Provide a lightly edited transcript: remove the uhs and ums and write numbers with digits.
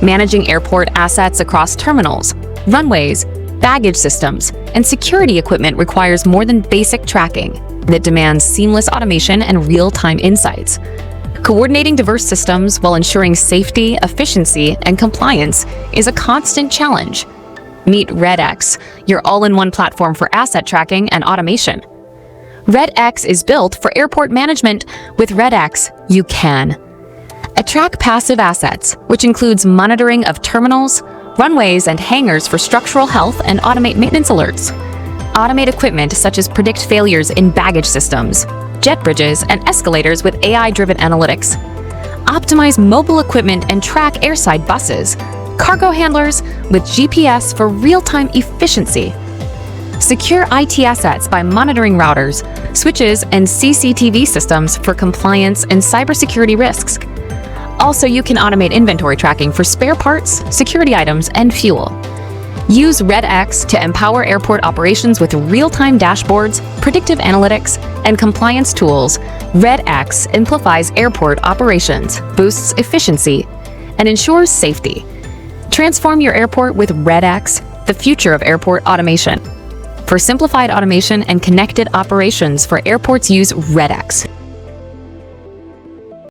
Managing airport assets across terminals, runways, baggage systems, and security equipment requires more than basic tracking. That demands seamless automation and real-time insights. Coordinating diverse systems while ensuring safety, efficiency, and compliance is a constant challenge. Meet REdx, your all-in-one platform for asset tracking and automation. REdx is built for airport management. With REdx, you can track passive assets, which includes monitoring of terminals, runways, and hangars for structural health, and automate maintenance alerts. Automate equipment such as predict failures in baggage systems, jet bridges, and escalators with AI-driven analytics. Optimize mobile equipment and track airside buses, cargo handlers with GPS for real-time efficiency. Secure IT assets by monitoring routers, switches, and CCTV systems for compliance and cybersecurity risks. Also, you can automate inventory tracking for spare parts, security items, and fuel. Use REdx to empower airport operations with real-time dashboards, predictive analytics, and compliance tools. REdx simplifies airport operations, boosts efficiency, and ensures safety. Transform your airport with REdx, the future of airport automation. For simplified automation and connected operations for airports, use REdx.